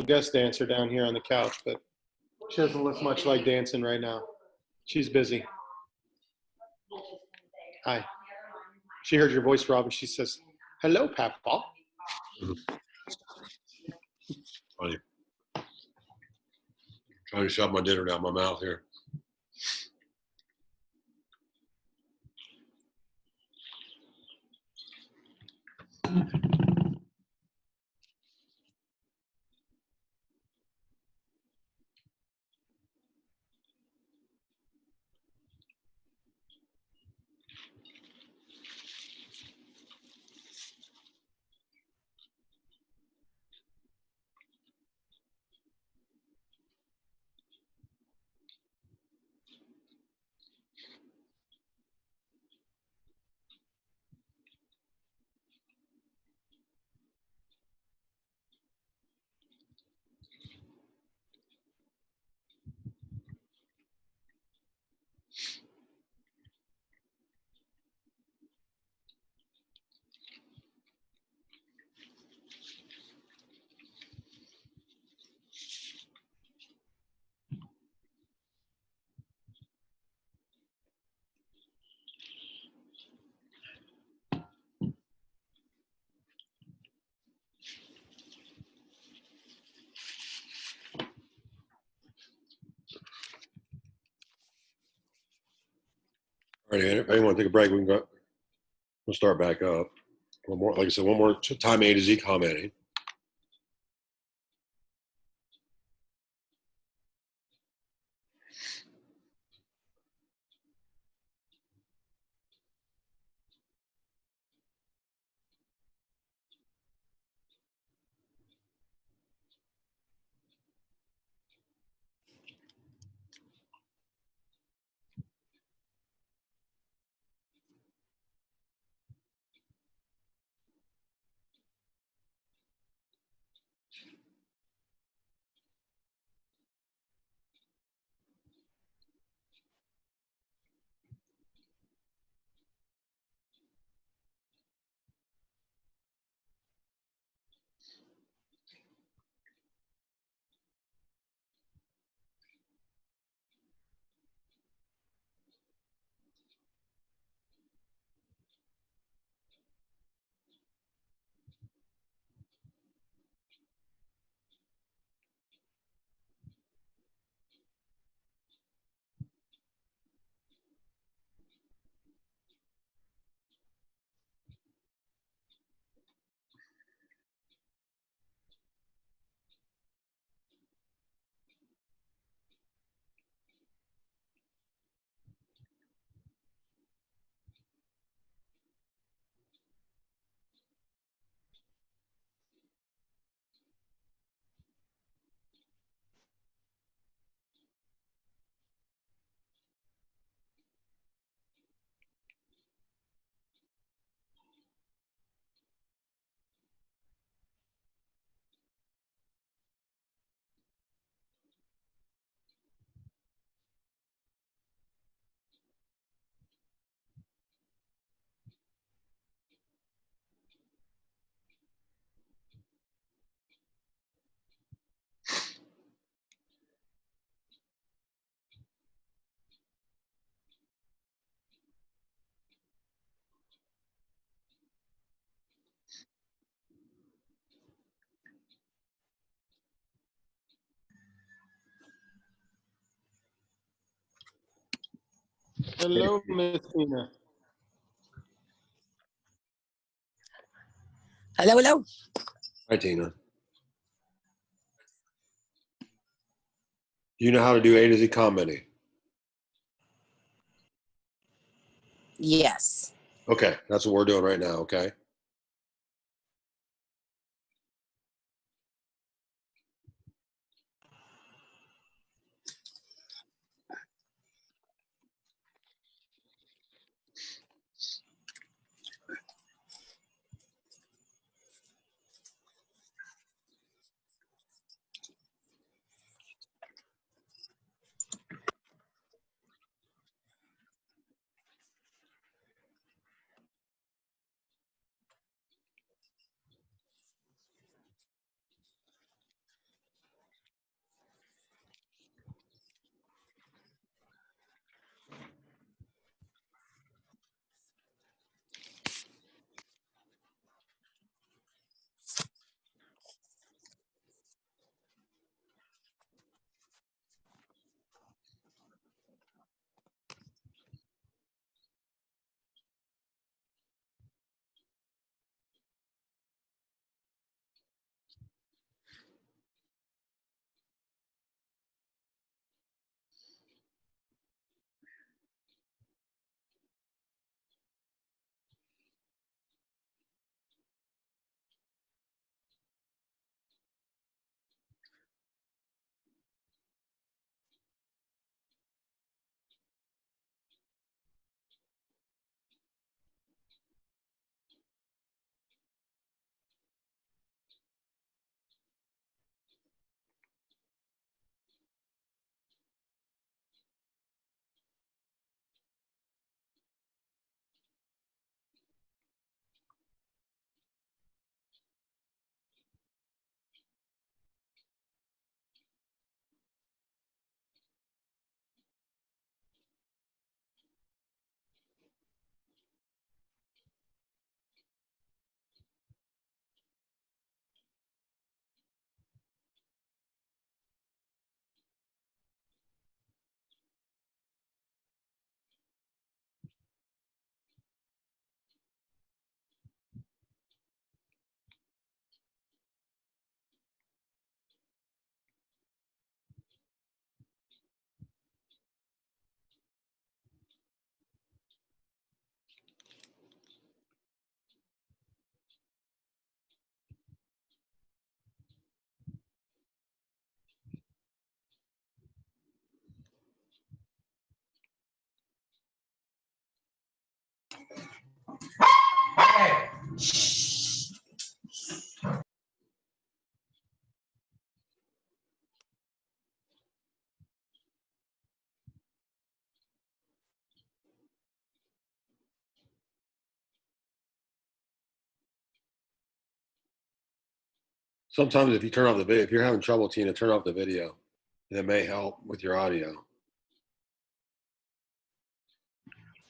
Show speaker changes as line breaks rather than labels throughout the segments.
guest dancer down here on the couch, but she doesn't look much like dancing right now. She's busy. Hi. She heard your voice, Robin. She says, "Hello, Papa."
Funny. Trying to shove my dinner down my mouth here. All right, if anyone want to take a break, we can go. We'll start back up. One more, like I said, one more time A to Z commenting.
Hello, Miss Tina.
Hello, hello.
Hi, Tina. Do you know how to do A to Z commenting?
Yes.
Okay, that's what we're doing right now, okay? Sometimes if you turn off the video, if you're having trouble, Tina, turn off the video. That may help with your audio.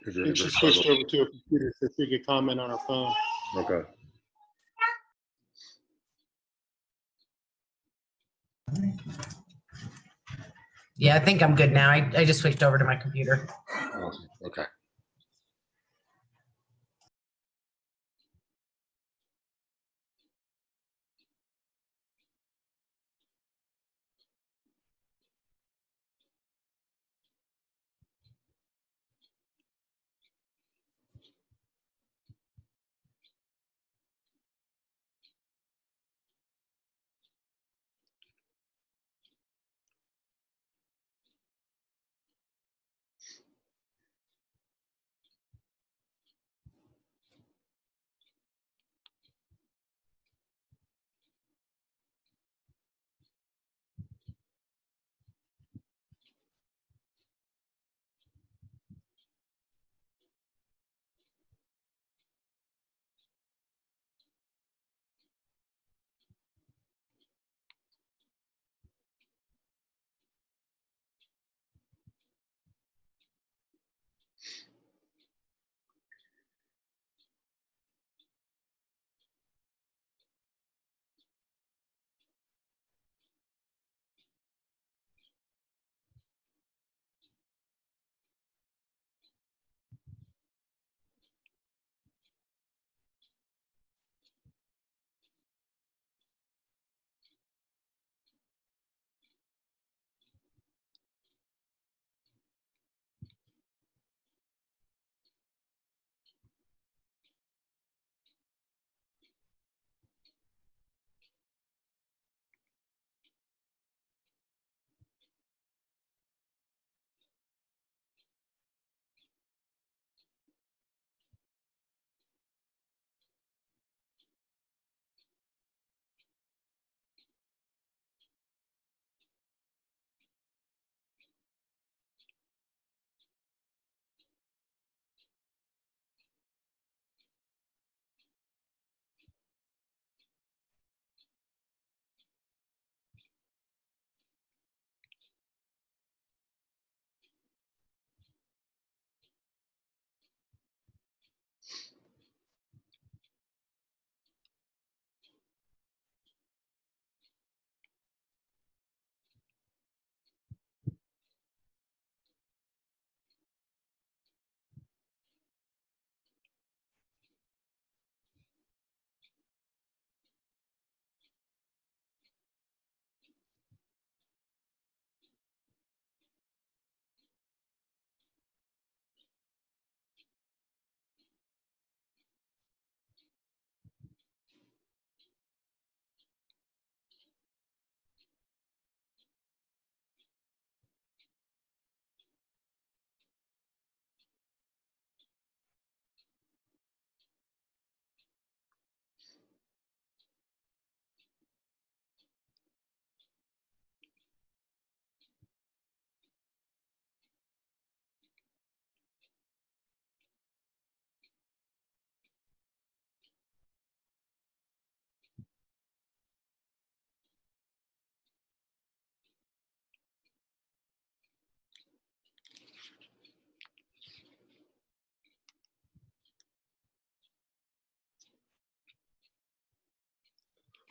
If
I
you're,
think
if
she
you're
switched
struggling.
over to a computer so she could comment on her phone.
Okay.
Yeah, I think I'm good now. I just switched over to my computer.
Awesome. Okay.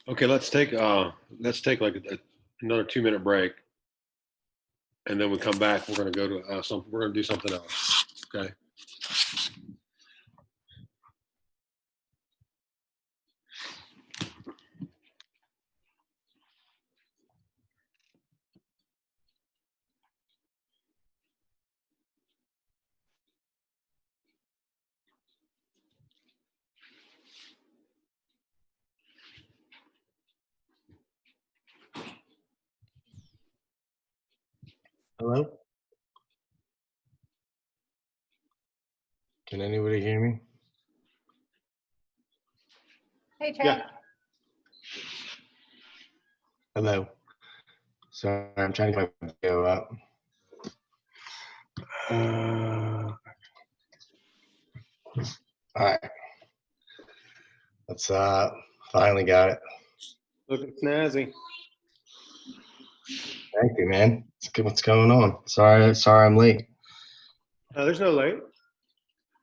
Okay. Let's take like another 2-minute break, and then we come back. We're going to go to we're going to do something else. Okay.
Hello? Can anybody hear me?
Hey,
Yeah.
Hello. Sorry, I'm trying to get my video up. All right. Let's finally got it.
Looking snazzy.
Thank you, man. What's going on? Sorry, I'm late.
There's no late.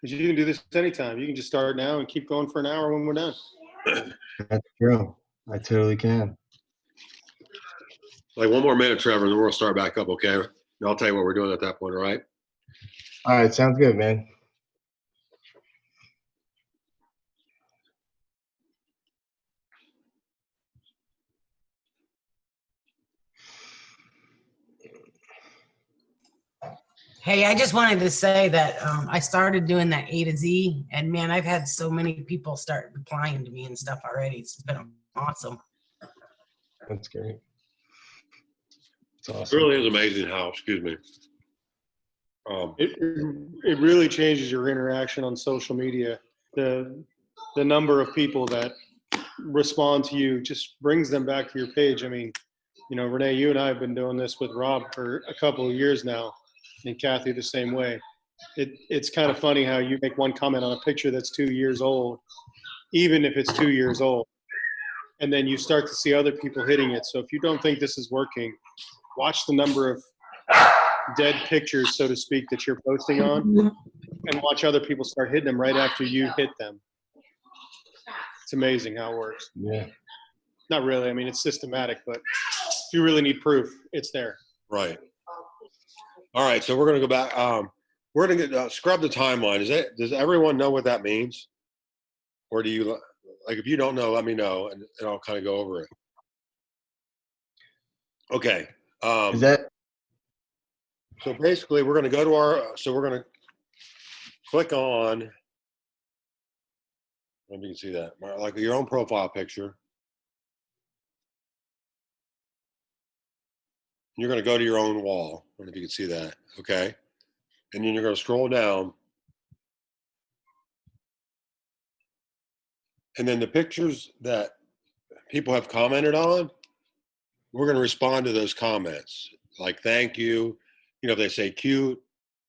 Because you can do this anytime. You can just start now and keep going for an hour when we're done.
That's true. I totally can.
Like 1 more minute, Trevor, and then we'll start back up, okay? And I'll tell you what we're doing at that point, all right?
All right, sounds good, man.
Hey, I just wanted to say that I started doing that A to Z, and man, I've had so many people start replying to me and stuff already. It's been awesome.
That's great. It's
It
awesome.
really is amazing how, excuse me.
It really changes your interaction on social media. The number of people that respond to you just brings them back to your page. I mean, you know, Renee, you and I have been doing this with Rob for a couple of years now, and Kathy the same way. It's kind of funny how you make one comment on a picture that's 2 years old, even if it's 2 years old, and then you start to see other people hitting it. So if you don't think this is working, watch the number of dead pictures, so to speak, that you're posting on, and watch other people start hitting them right after you hit them. It's amazing how it works.
Yeah.
Not really. I mean, it's systematic, but if you really need proof, it's there.
Right. All right, so we're going to go back. We're going to scrub the timeline. Does everyone know what that means? Or do you, like, if you don't know, let me know, and I'll kind of go over it. Okay.
Is that
So basically, we're going to go to we're going to click on, maybe you can see that, like your own profile picture. You're going to go to your own wall. I don't know if you can see that. Okay. And then you're going to scroll down. And then the pictures that people have commented on, we're going to respond to those comments. Like, thank you. You know, if they say cute,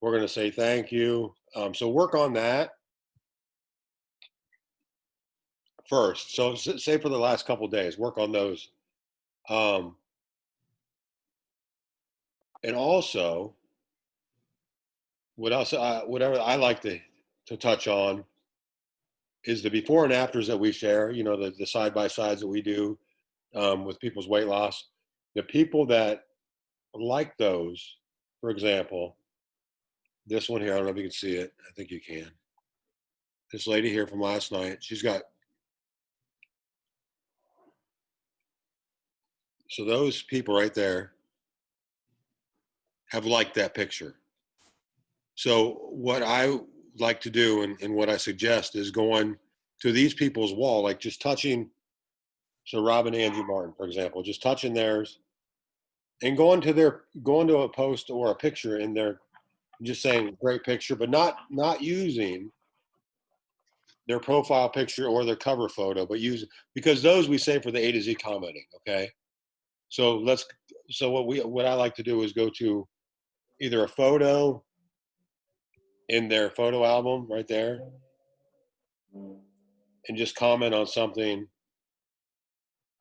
we're going to say thank you. So work on that first. So say for the last couple of days, work on those. And also, whatever I like to touch on is the before and afters that we share, you know, the side by sides that we do with people's weight loss. The people that like those, for example, this one here, I don't know if you can see it. I think you can. This lady here from last night, she's got, so those people right there have liked that picture. So what I like to do and what I suggest is going to these people's wall, like just touching, so Rob and Angie Martin, for example, just touching theirs and going to a post or a picture in there, just saying great picture, but not using their profile picture or their cover photo, but because those we save for the A to Z commenting. Okay. So what I like to do is go to either a photo in their photo album right there and just comment on something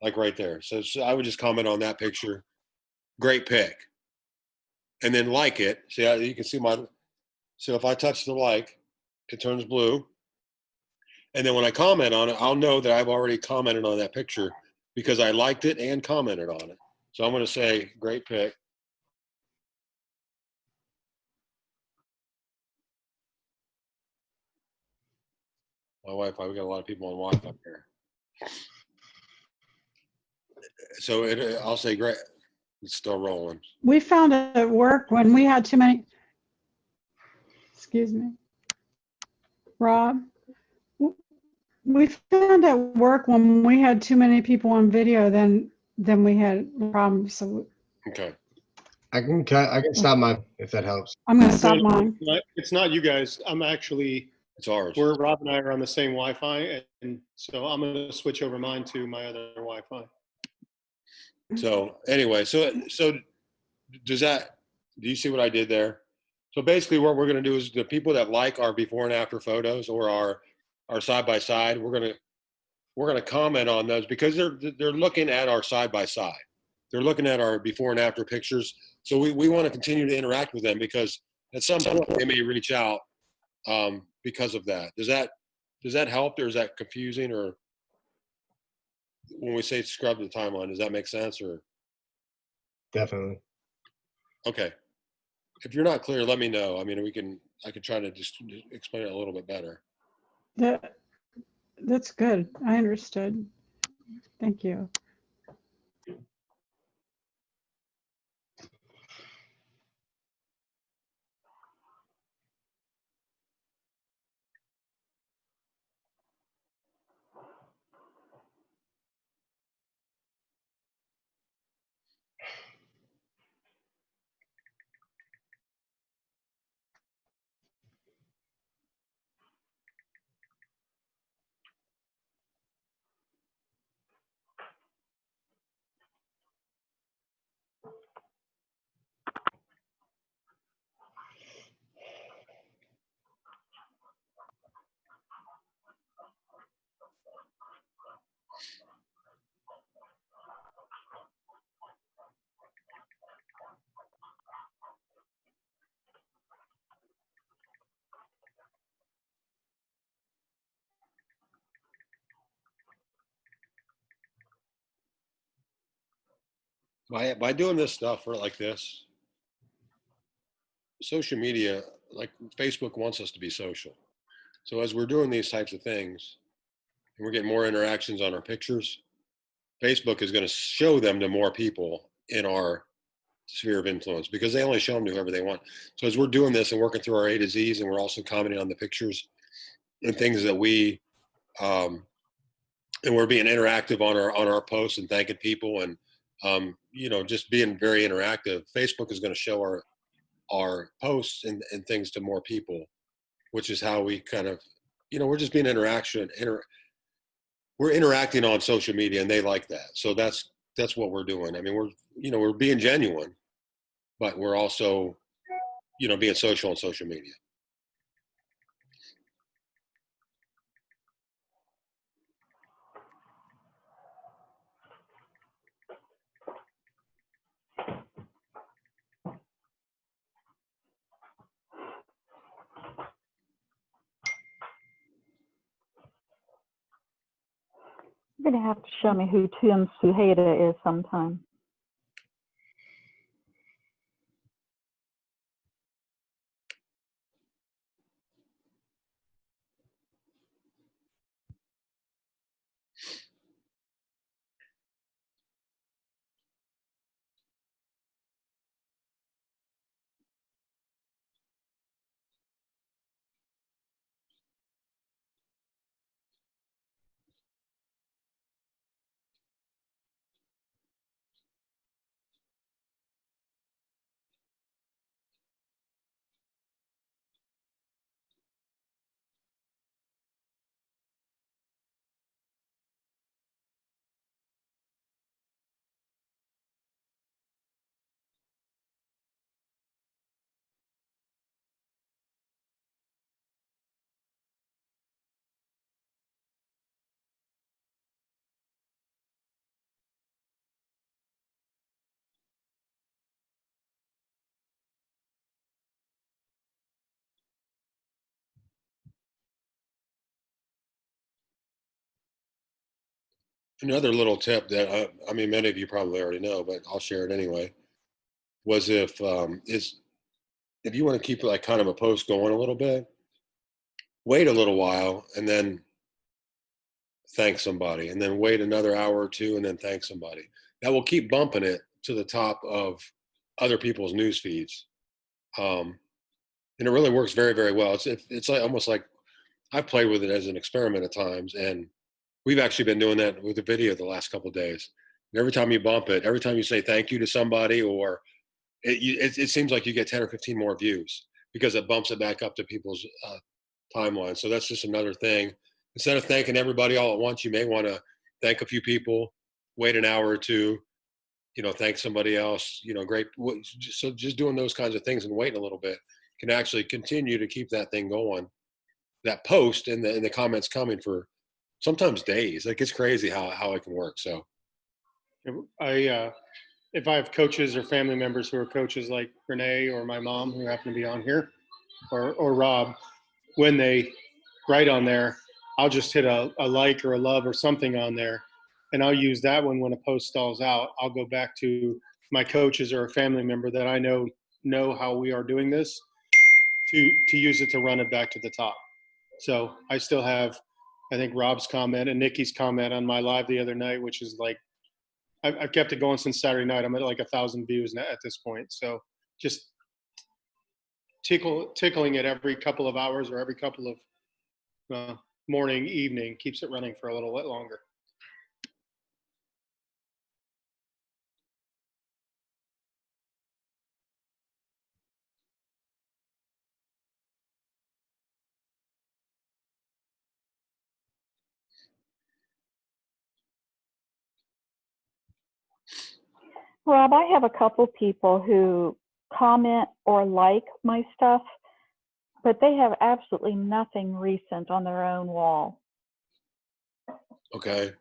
like right there. So I would just comment on that picture. Great pic. And then like it. See, you can see so if I touch the like, it turns blue. And then when I comment on it, I'll know that I've already commented on that picture because I liked it and commented on it. So I'm going to say great pic. My Wi-Fi, we got a lot of people on Wi-Fi here. So I'll say great. It's still rolling.
We found it at work when we had too many, excuse me, Rob. We found at work when we had too many people on video, then we had problems. So
Okay.
I can stop mine if that helps.
I'm going to stop mine.
It's not you guys.
It's ours.
Rob and I are on the same Wi-Fi, and so I'm going to switch over mine to my other Wi-Fi.
So anyway, so do you see what I did there? So basically what we're going to do is the people that like our before and after photos or our side by side, we're going to we're going to comment on those because they're looking at our side by side. They're looking at our before and after pictures. So we want to continue to interact with them because at some point they may reach out because of that. Does that help, or is that confusing? Or when we say scrub the timeline, does that make sense? Or
Definitely.
okay, if you're not clear, let me know. I mean, I could try to just explain it a little bit better.
That's good. I understood. Thank you.
By doing this stuff or like this, social media, like Facebook wants us to be social. So as we're doing these types of things and we're getting more interactions on our pictures, Facebook is going to show them to more people in our sphere of influence because they only show them to whoever they want. So as we're doing this and working through our A to Z's and we're also commenting on the pictures and things that and we're being interactive on our posts and thanking people and just being very interactive. Facebook is going to show our posts and things to more people, which is how we kind of, we're just being we're interacting on social media and they like that. So that's what we're doing. I mean, we're being genuine, but we're also, being social on social media.
You're going to have to show me who Tim Suheda is sometime.
Another little tip that I mean, many of you probably already know, but I'll share it anyway, was if you want to keep like kind of a post going a little bit, wait a little while and then thank somebody, and then wait another hour or two and then thank somebody. That will keep bumping it to the top of other people's news feeds. And it really works very, very well. It's like almost like I've played with it as an experiment at times, and we've actually been doing that with the video the last couple of days. And every time you bump it, every time you say thank you to somebody, or it seems like you get 10 or 15 more views because it bumps it back up to people's timeline. So that's just another thing. Instead of thanking everybody all at once, you may want to thank a few people, wait an hour or two, thank somebody else, great. So just doing those kinds of things and waiting a little bit can actually continue to keep that thing going, that post and the comments coming for sometimes days. Like it's crazy how it can work. So
If I have coaches or family members who are coaches like Renee or my mom who happen to be on here, or Rob, when they write on there, I'll just hit a like or a love or something on there, and I'll use that one when a post stalls out. I'll go back to my coaches or a family member that I know how we are doing this to use it to run it back to the top. So I still have, I think, Rob's comment and Nikki's comment on my live the other night, which is like, I've kept it going since Saturday night. I'm at like 1,000 views at this point. So just tickling it every couple of hours or every couple of morning, evening keeps it running for a little bit longer.
Rob, I have a couple people who comment or like my stuff, but they have absolutely nothing recent on their own wall.
okay.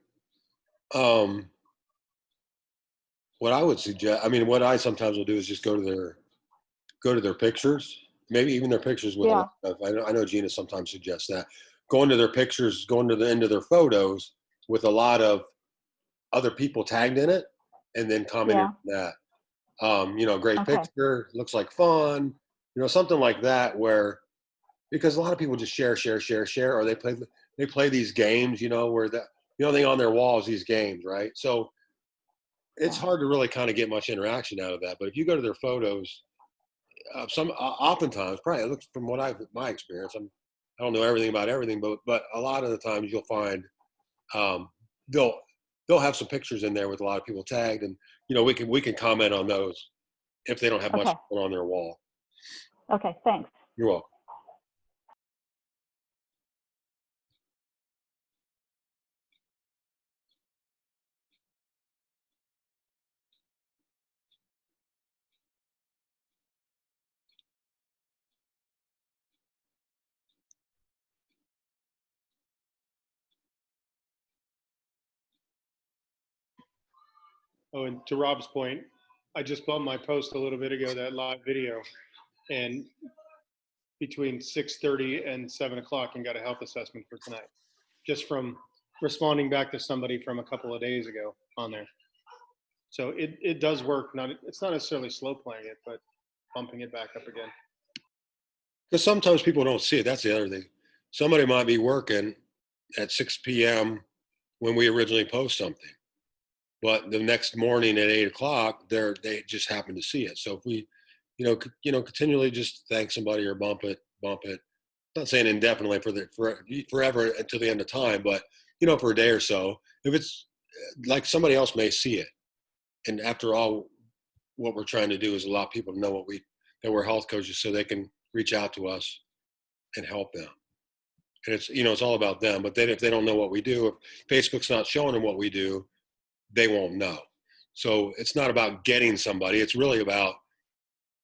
What I would suggest, I mean, what I sometimes will do is just go to their pictures, maybe even their pictures with a
Yeah.
lot of, I know Gina sometimes suggests that, going to their pictures, going to the end of their photos with a lot of other people tagged in it, and then commenting
Yeah.
on that. You know, great
Okay.
picture, looks like fun, you know, something like that, where, because a lot of people just share, or they play these games, you know, where the only thing on their wall is these games, right? So it's
Yeah.
hard to really kind of get much interaction out of that. But if you go to their photos, oftentimes, probably, it looks from what my experience, I don't know everything about everything, but a lot of the times you'll find um, they'll have some pictures in there with a lot of people tagged, and you know, we can comment on those if they don't have much
Okay.
on their wall.
Okay. Thanks.
You're welcome.
Oh, and to Rob's point, I just bumped my post a little bit ago, that live video, and between 6:30 and 7 o'clock, and got a health assessment for tonight, just from responding back to somebody from a couple of days ago on there. So it does work. It's not necessarily slow playing it, but bumping it back up again.
Because sometimes people don't see it. That's the other thing. Somebody might be working at 6 p.m. when we originally post something, but the next morning at 8 o'clock, they just happen to see it. So if we, continually just thank somebody or bump it. Not saying indefinitely forever until the end of time, but for a day or so. If it's like somebody else may see it, and after all, what we're trying to do is allow people to know that we're health coaches, so they can reach out to us and help them. And it's all about them. But then if they don't know what we do, if Facebook's not showing them what we do, they won't know. So it's not about getting somebody. It's really about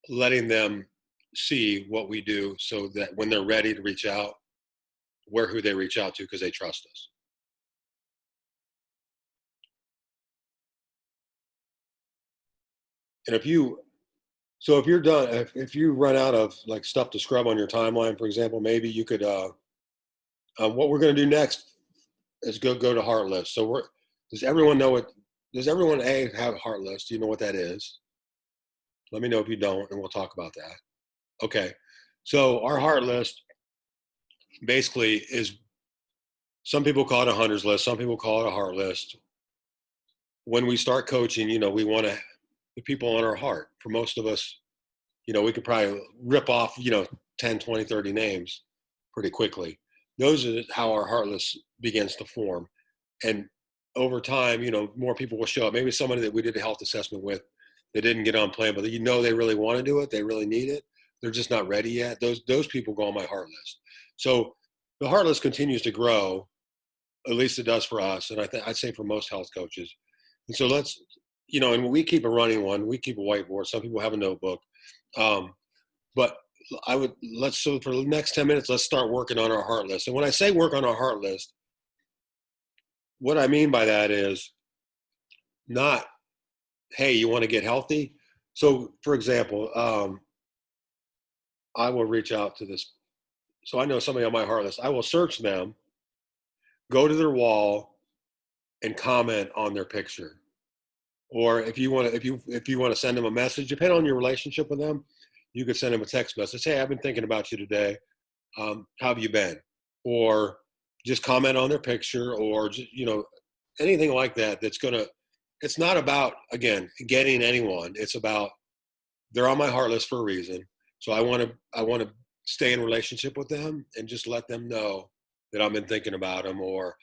letting them see what we do, so that when they're ready to reach out, we're who they reach out to because they trust us. And if you're done, if you run out of like stuff to scrub on your timeline, for example, maybe you could, what we're going to do next is go to Heartlist. So does everyone know does everyone have a Heartlist? Do you know what that is? Let me know if you don't, and we'll talk about that. Okay. So our Heartlist basically is, some people call it a hunter's list. Some people call it a heart list. When we start coaching, we want the people on our heart. For most of us, we could probably rip off, 10, 20, 30 names pretty quickly. Those are how our heart list begins to form. And over time, more people will show up. Maybe somebody that we did a health assessment with, they didn't get on plan, but they really want to do it. They really need it. They're just not ready yet. Those people go on my heart list. So the heart list continues to grow. At least it does for us. And I'd say for most health coaches. And so let's, and we keep a running one. We keep a whiteboard. Some people have a notebook. But so for the next 10 minutes, let's start working on our heart list. And when I say work on our heart list, what I mean by that is not, hey, you want to get healthy? So, for example, I will reach out to this. So I know somebody on my heart list. I will search them, go to their wall, and comment on their picture. Or if you want to, if you want to send them a message, depending on your relationship with them, you could send them a text message. Hey, I've been thinking about you today. How have you been? Or just comment on their picture, or just, anything like that. That's gonna. It's not about, again, getting anyone. It's about, they're on my heart list for a reason. So I want to stay in relationship with them and just let them know that I've been thinking about them, or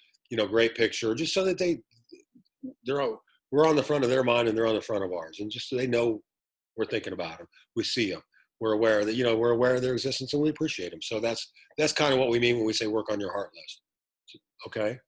great picture, just so that they're we're on the front of their mind and they're on the front of ours, and just so they know we're thinking about them. We see them. We're aware that we're aware of their existence and we appreciate them. So that's kind of what we mean when we say work on your heart list. Okay.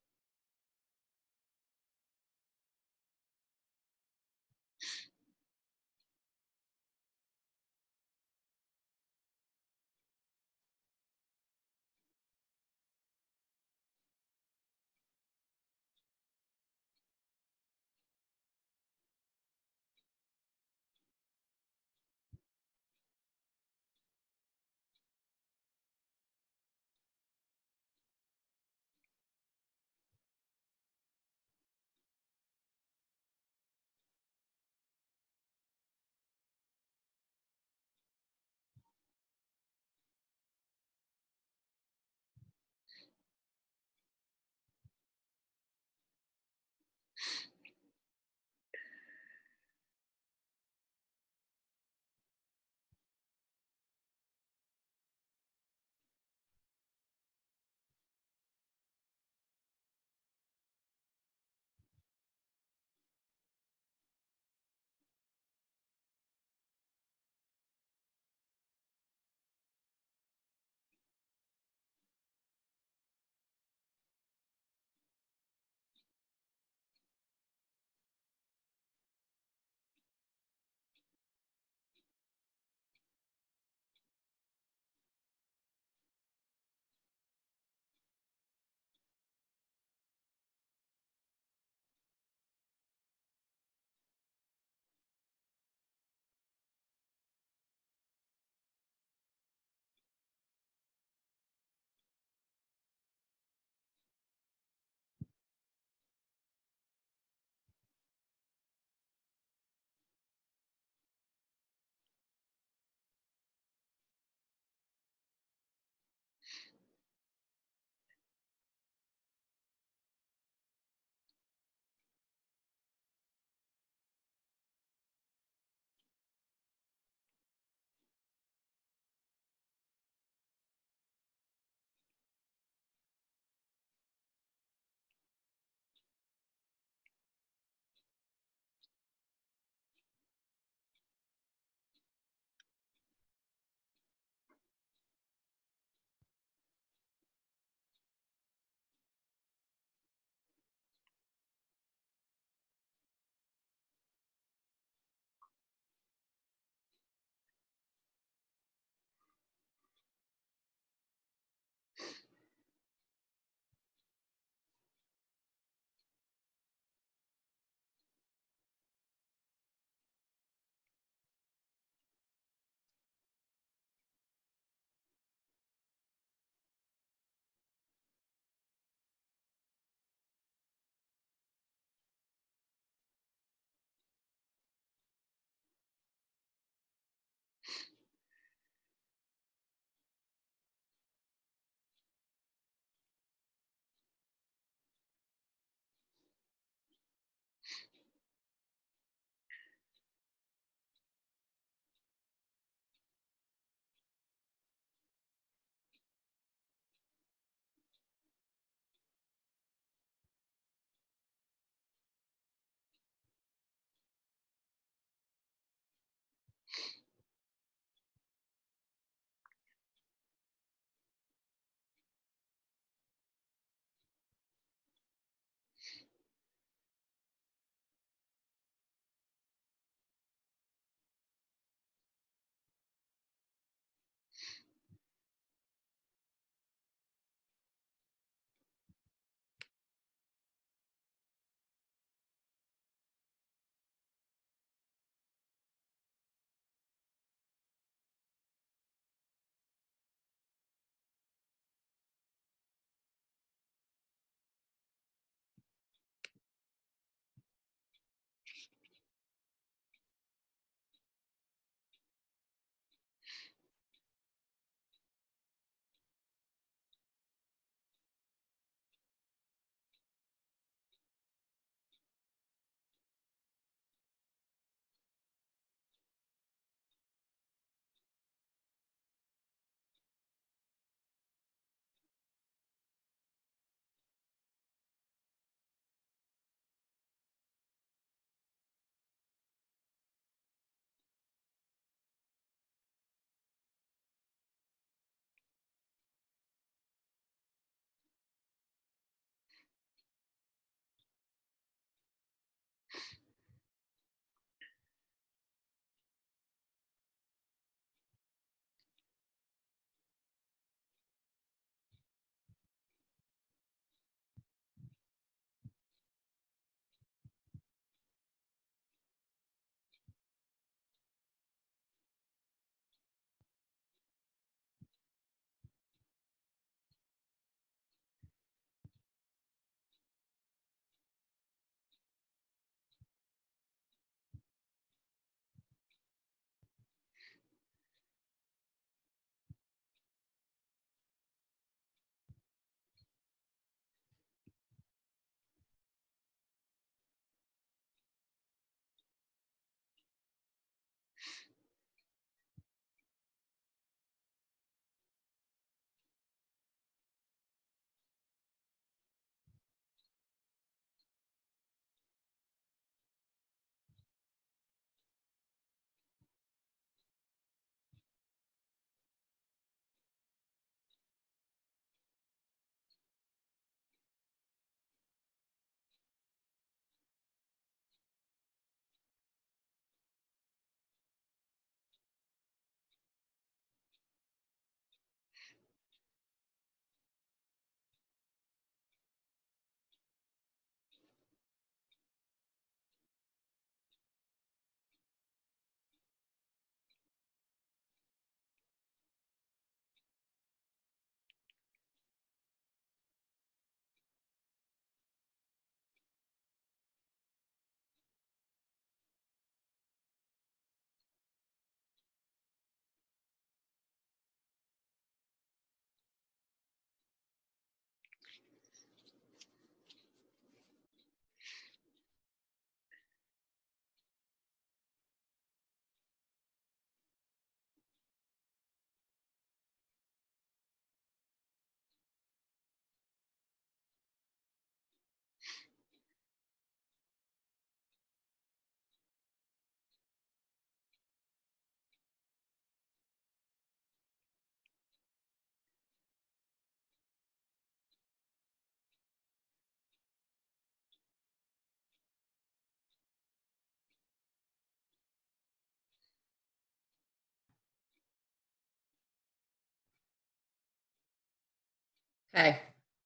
Hey,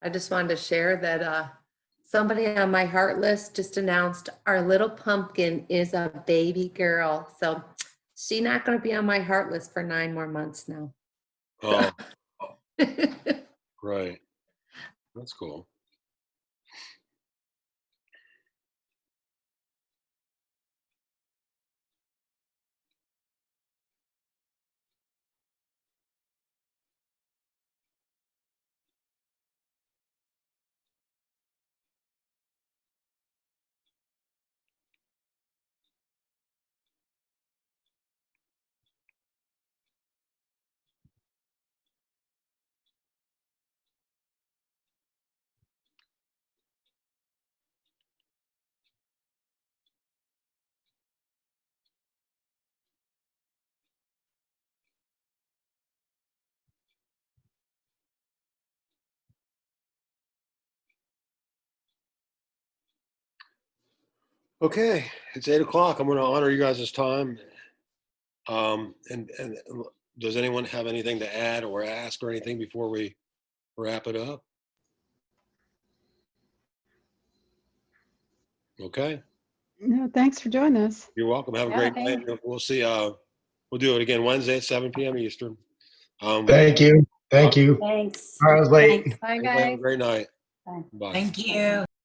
I just wanted to share that somebody on my heart list just announced our little pumpkin is a baby girl. So she's not going to be on my heart list for 9 more months now.
Oh, right. That's cool. Okay, it's 8 o'clock. I'm going to honor you guys' time. And does anyone have anything to add or ask or anything before we wrap it up? Okay,
No, thanks for doing this.
you're welcome. Have a
Yeah,
great
thank
night. We'll see. We'll do it again Wednesday at 7 p.m. Eastern.
Thank you. Thank you.
Thanks.
I was late.
Thanks.
Bye,
Everybody have a
guys.
great night.
Bye.
Bye.
Thank you.